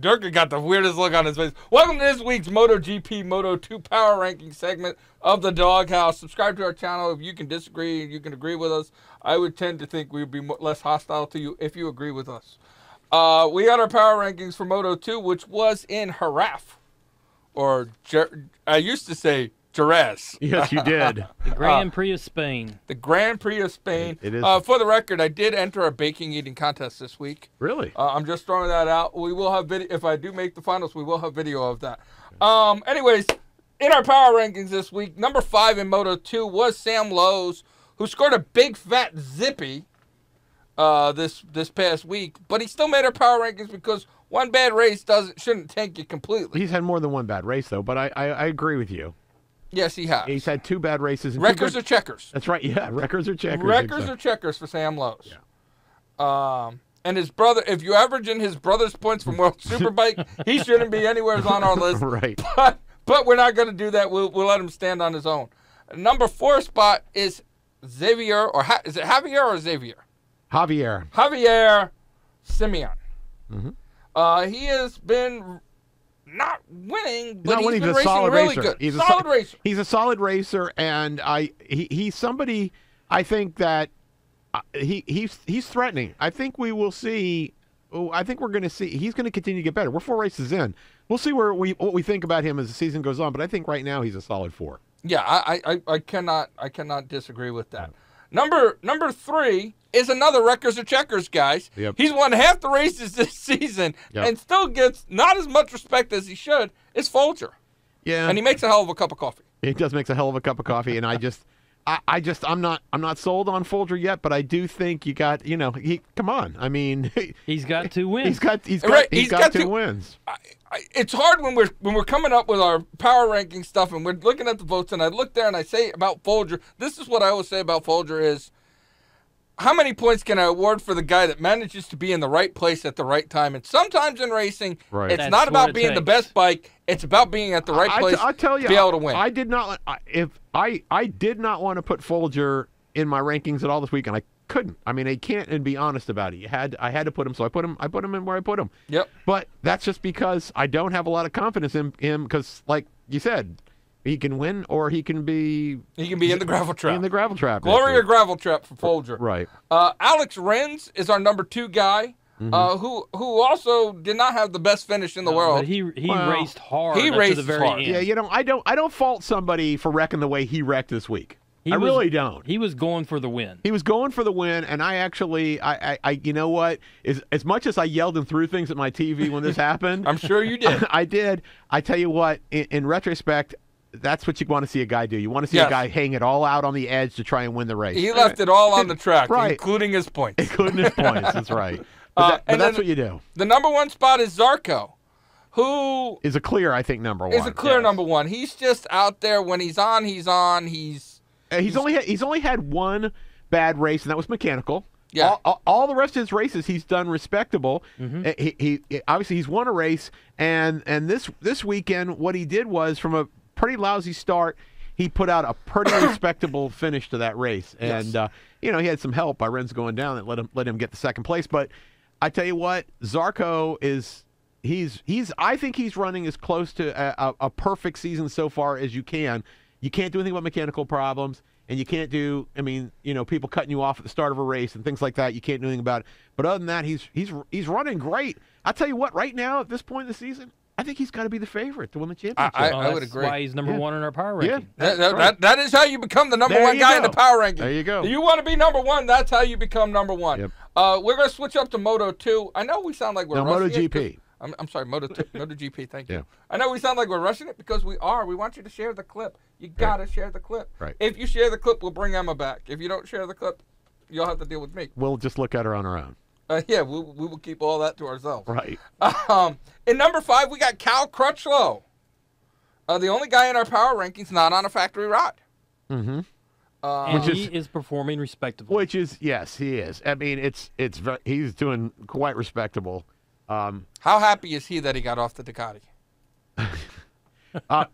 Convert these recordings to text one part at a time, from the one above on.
Dirk got the weirdest look on his face. Welcome to this week's MotoGP Moto2 Power Ranking segment of the DawgHouse. Subscribe to our channel if you can disagree, you can agree with us. I would tend to think we would be less hostile to you if you agree with us. We got our power rankings for Moto2, which was in Haraf. Or, I used to say Jerez. Yes, you did. The Grand Prix of Spain. The Grand Prix of Spain. It is. For the record, I did enter a baking eating contest this week. Really? I'm just throwing that out. We will have video. If I do make the finals, we will have video of that. Anyways, in our power rankings this week, number 5 in Moto2 was Sam Lowes, who scored a big fat zippy this past week, but he still made our power rankings because one bad race shouldn't tank you completely. He's had more than one bad race, though, but I agree with you. Yes, he has. He's had 2 bad races. And records or checkers? That's right, yeah, records or checkers. Records or checkers for Sam Lowes. Yeah. And his brother, if you average in his brother's points from World Superbike, he shouldn't be anywhere on our list. Right. But we're not going to do that. We'll let him stand on his own. Number 4 spot is Xavier, or is it Javier or Xavier? Javier Simeon. Mm-hmm. He has been not winning, but he's been a racing solid really racer. good. He's solid racer. He's a solid racer, and he's somebody I think that he's threatening. I think we will see. I think we're going to see. He's going to continue to get better. We're 4 races in. We'll see what we think about him as the season goes on. But I think right now he's a solid 4. Yeah, I cannot disagree with that. Number 3 is another records or checkers, guys. Yep. He's won half the races this season and still gets not as much respect as he should. It's Folger. Yeah, and he makes a hell of a cup of coffee. He does make a hell of a cup of coffee, and I'm not sold on Folger yet, but I do think you got come on. I mean, he's got 2 wins. He's got 2 wins. It's hard when we're coming up with our power ranking stuff and we're looking at the votes, and I look there and I say about Folger, this is what I always say about Folger is, how many points can I award for the guy that manages to be in the right place at the right time? And sometimes in racing, it's not about being the best bike, it's about being at the right place to be able to win. I did not want to put Folger in my rankings at all this week, and I couldn't. I mean, I can't and be honest about it. I had to put him, so I put him in where I put him. Yep. But that's just because I don't have a lot of confidence in him because, like you said, he can win or he can be in the gravel trap. In the gravel trap. Glory or gravel trap for Folger. Right. Alex Rins is our number 2 guy. Who also did not have the best finish in the world. But he raced hard. He raced to the very hard. end. Yeah, I don't fault somebody for wrecking the way he wrecked this week. I really don't. He was going for the win. He was going for the win, and I actually, you know what? As much as I yelled and threw things at my TV when this happened, I'm sure you did. I did. I tell you what, in retrospect, that's what you want to see a guy do. You want to see a guy hang it all out on the edge to try and win the race. He left it all on the track, right, including his points. Including his points. That's right. But that's what you do. The number 1 spot is Zarco, who is a clear, I think, number 1. Is a clear number 1. He's just out there. When he's on, he's on. He's only had 1 bad race, and that was mechanical. Yeah. All the rest of his races, he's done respectable. Mm-hmm. He obviously he's won a race, and this weekend, what he did was, from a pretty lousy start, he put out a pretty respectable finish to that race. And he had some help by Renz going down that let him get the 2nd place. But I tell you what, Zarco is. I think he's running as close to a perfect season so far as you can. You can't do anything about mechanical problems, and you can't do, people cutting you off at the start of a race and things like that. You can't do anything about it. But other than that, he's running great. I'll tell you what, right now, at this point in the season, I think he's got to be the favorite to win the championship. I would agree. That's why he's number 1 in our power ranking. Yeah, that is how you become the number 1 guy in the power ranking. There you go. You want to be number 1, that's how you become number 1. Yep. We're going to switch up to Moto2. I know we sound like we're rushing MotoGP. I'm sorry, MotoGP, thank you. Yeah. I know we sound like we're rushing it because we are. We want you to share the clip. You got to share the clip. Right. If you share the clip, we'll bring Emma back. If you don't share the clip, you'll have to deal with me. We'll just look at her on our own. We will keep all that to ourselves. Right. In number 5, we got Cal Crutchlow. The only guy in our power rankings not on a factory rod. Mm-hmm. And he is performing respectably. Which is, yes, he is. I mean, he's doing quite respectable. How happy is he that he got off the Ducati?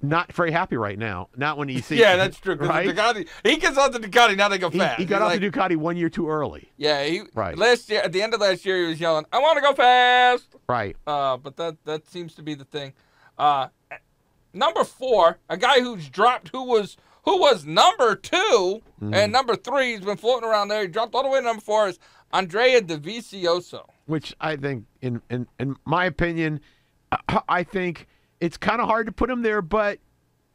not very happy right now. Not when you see. Yeah, that's true. Right? Ducati, he gets off the Ducati, now they go fast. He got off the Ducati 1 year too early. Yeah, right. Last year, at the end of last year, he was yelling, "I want to go fast." Right. But that seems to be the thing. Number 4, a guy who's dropped, who was number 2 and number 3. He's been floating around there. He dropped all the way to number 4. Is Andrea Dovizioso. Which I think, in my opinion, I think it's kind of hard to put him there, but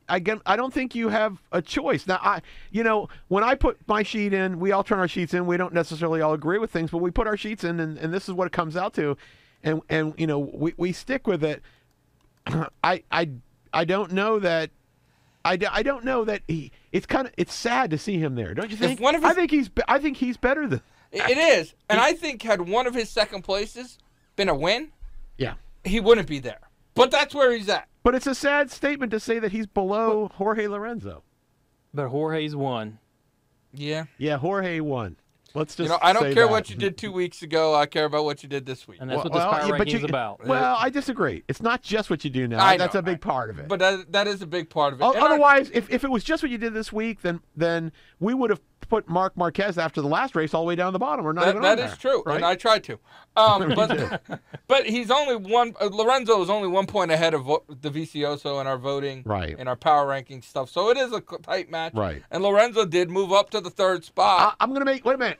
again, I don't think you have a choice. Now, when I put my sheet in, we all turn our sheets in. We don't necessarily all agree with things, but we put our sheets in, and this is what it comes out to, and we stick with it. I don't know that. I don't know that it's sad to see him there, don't you think? I think he's better than. It is, and I think had one of his second places been a win, yeah, he wouldn't be there. But that's where he's at. But it's a sad statement to say that he's below Jorge Lorenzo. But Jorge's won. Yeah. Yeah, Jorge won. Let's just I don't care what you did 2 weeks ago. I care about what you did this week. And that's what this power ranking is about. Well, I disagree. It's not just what you do now. That's a big part of it. But that is a big part of it. Otherwise, if it was just what you did this week, then we would have put Marc Marquez after the last race all the way down the bottom. Or not even on there. That is true, right? and I tried to. But he's only one. Lorenzo is only 1 point ahead of Dovizioso in our voting, right, in our power ranking stuff. So it is a tight match, right? And Lorenzo did move up to the 3rd spot. I'm gonna make. Wait a minute.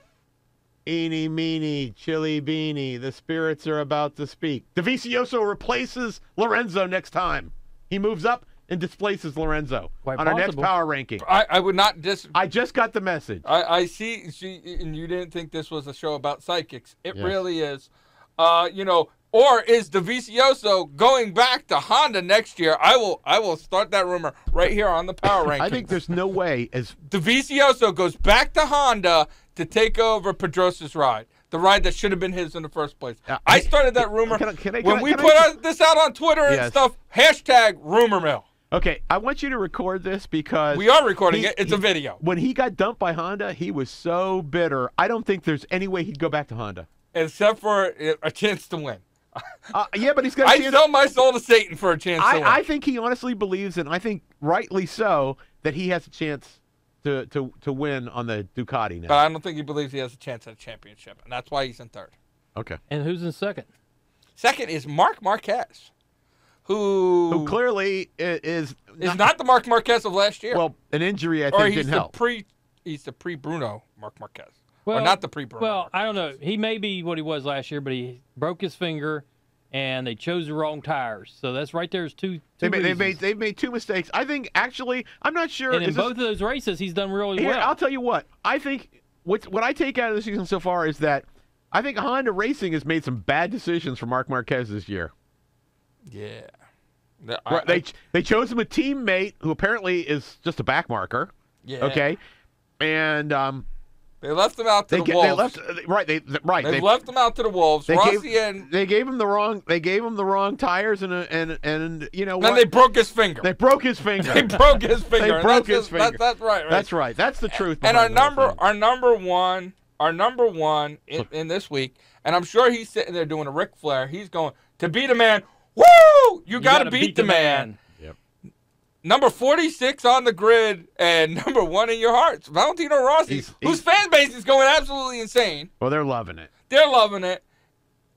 Eeny, meeny, chili beanie. The spirits are about to speak. Dovizioso replaces Lorenzo next time. He moves up and displaces Lorenzo on our next power ranking. I would not I just got the message. I see, and you didn't think this was a show about psychics. It really is. Or is Dovizioso going back to Honda next year? I will start that rumor right here on the power ranking. I think there's no way as Dovizioso goes back to Honda to take over Pedrosa's ride, the ride that should have been his in the first place. I started that rumor when we put this out on Twitter and stuff. # rumor mill. Okay, I want you to record this because we are recording it. It's a video. When he got dumped by Honda, he was so bitter. I don't think there's any way he'd go back to Honda, except for a chance to win. Yeah, but he's got. I sell my soul to Satan for a chance to win. I think he honestly believes, and I think rightly so, that he has a chance to win on the Ducati now. But I don't think he believes he has a chance at a championship, and that's why he's in 3rd. Okay. And who's in 2nd? 2nd is Marc Marquez, who clearly is not the Marc Marquez of last year. Well, an injury I think didn't help. He's the pre-Bruno Marc Marquez. Well, or not the pre-Bruno. Well, I don't know. He may be what he was last year, but he broke his finger, and they chose the wrong tires. So that's right there is two reasons. They've made 2 mistakes. I think, actually, I'm not sure. And in both of those races, he's done really well. I'll tell you what. I think what I take out of the season so far is that I think Honda Racing has made some bad decisions for Marc Marquez this year. Yeah. They chose him a teammate who apparently is just a backmarker. Yeah. Okay. And they left him out to the Wolves. They've left him out to the Wolves. They gave him the wrong tires and you know what? Then they broke his finger. They broke his finger. That's right. That's right. That's the truth. And our number one in this week, and I'm sure he's sitting there doing a Ric Flair. He's going to beat a man. Woo! You got to beat the man. Yep. Number 46 on the grid and number 1 in your hearts, Valentino Rossi, whose fan base is going absolutely insane. Well, they're loving it. They're loving it.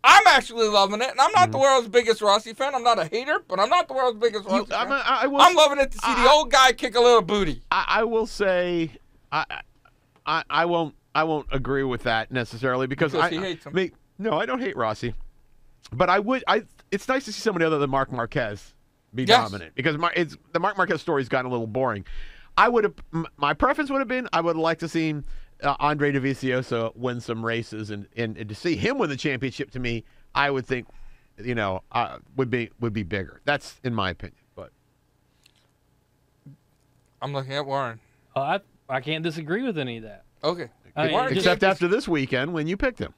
I'm actually loving it, and I'm not the world's biggest Rossi fan. I'm not a hater, but I'm not the world's biggest Rossi fan. I'm loving it to see the old guy kick a little booty. I will say, I won't agree with that necessarily because he hates him. No, I don't hate Rossi, but it's nice to see somebody other than Marc Marquez be dominant because the Marc Marquez story's gotten a little boring. My preference would have been I would have liked to see Andrea Dovizioso win some races and to see him win the championship. To me, I would think, would be bigger. That's in my opinion. But I'm looking at Warren. I can't disagree with any of that. Okay, except after this weekend when you picked him.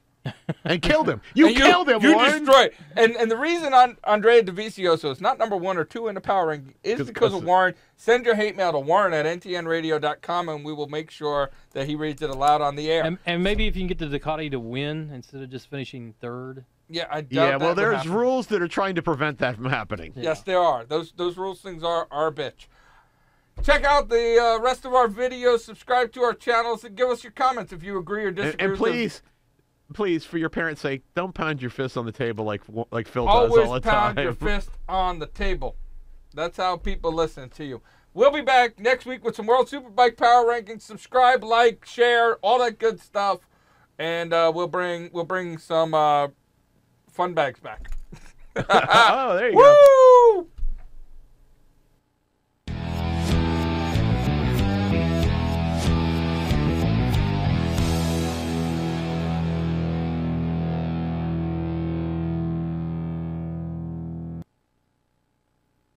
And killed him. You killed him, You Warren. destroyed. And the reason Andrea Dovizioso is not number 1 or 2 in the power ranking is because of Warren. Send your hate mail to warren@ntnradio.com, and we will make sure that he reads it aloud on the air. And maybe if you can get the Ducati to win instead of just finishing 3rd. Yeah, I doubt Yeah, that well, would there's happen. rules that are trying to prevent that from happening. Yes, there are. Those rules things are a bitch. Check out the rest of our videos. Subscribe to our channels and give us your comments if you agree or disagree. And with please, for your parents' sake, don't pound your fist on the table like Phil does always all the pound time. your fist on the table. That's how people listen to you. We'll be back next week with some World Superbike Power Rankings. Subscribe, like, share, all that good stuff, and we'll bring some fun bags back. Oh, there you go. Woo!